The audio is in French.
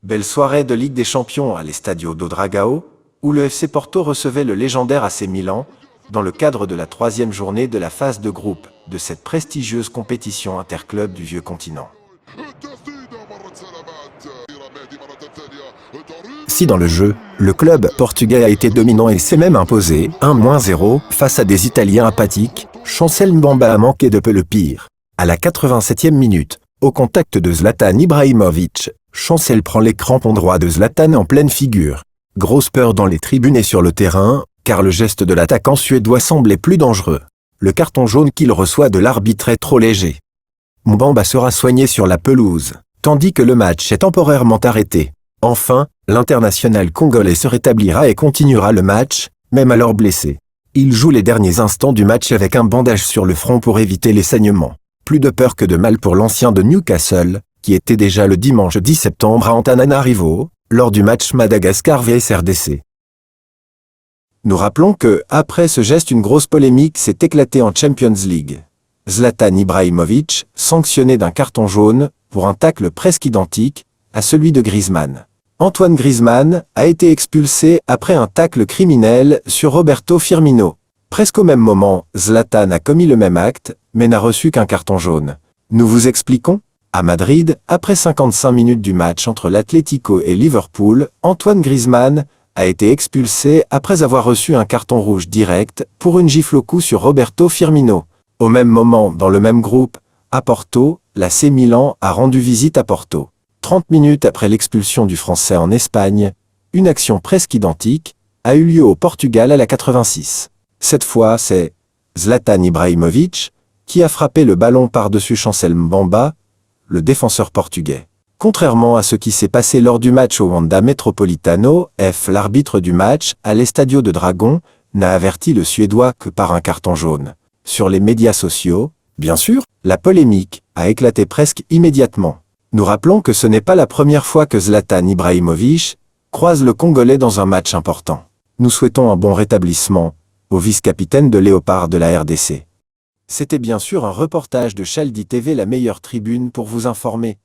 Belle soirée de Ligue des Champions à l'Estadio do Dragão, où le FC Porto recevait le légendaire AC Milan, dans le cadre de la troisième journée de la phase de groupe de cette prestigieuse compétition interclub du vieux continent. Si dans le jeu, le club portugais a été dominant et s'est même imposé 1-0 face à des Italiens apathiques, Chancel Mbamba a manqué de peu le pire. À la 87e minute, au contact de Zlatan Ibrahimovic, Chancel prend les crampons droits de Zlatan en pleine figure. Grosse peur dans les tribunes et sur le terrain, car le geste de l'attaquant suédois semblait plus dangereux. Le carton jaune qu'il reçoit de l'arbitre est trop léger. Mbamba sera soigné sur la pelouse, tandis que le match est temporairement arrêté. Enfin, l'international congolais se rétablira et continuera le match, même alors blessé. Il joue les derniers instants du match avec un bandage sur le front pour éviter les saignements. Plus de peur que de mal pour l'ancien de Newcastle, qui était déjà le dimanche 10 septembre à Antananarivo, lors du match Madagascar vs RDC. Nous rappelons que, après ce geste, une grosse polémique s'est éclatée en Champions League. Zlatan Ibrahimovic, sanctionné d'un carton jaune, pour un tacle presque identique à celui de Griezmann. Antoine Griezmann a été expulsé après un tacle criminel sur Roberto Firmino. Presque au même moment, Zlatan a commis le même acte, mais n'a reçu qu'un carton jaune. Nous vous expliquons ? À Madrid, après 55 minutes du match entre l'Atlético et Liverpool, Antoine Griezmann a été expulsé après avoir reçu un carton rouge direct pour une gifle au cou sur Roberto Firmino. Au même moment, dans le même groupe, à Porto, l'AC Milan a rendu visite à Porto. 30 minutes après l'expulsion du Français en Espagne, une action presque identique a eu lieu au Portugal à la 86. Cette fois, c'est Zlatan Ibrahimovic qui a frappé le ballon par-dessus Chancel Mbamba, le défenseur portugais. Contrairement à ce qui s'est passé lors du match au Wanda Metropolitano, l'arbitre du match, à l'Estadio de Dragão, n'a averti le Suédois que par un carton jaune. Sur les médias sociaux, bien sûr, la polémique a éclaté presque immédiatement. Nous rappelons que ce n'est pas la première fois que Zlatan Ibrahimovic croise le Congolais dans un match important. Nous souhaitons un bon rétablissement au vice-capitaine de Léopard de la RDC. C'était bien sûr un reportage de Chaldi TV, la meilleure tribune pour vous informer.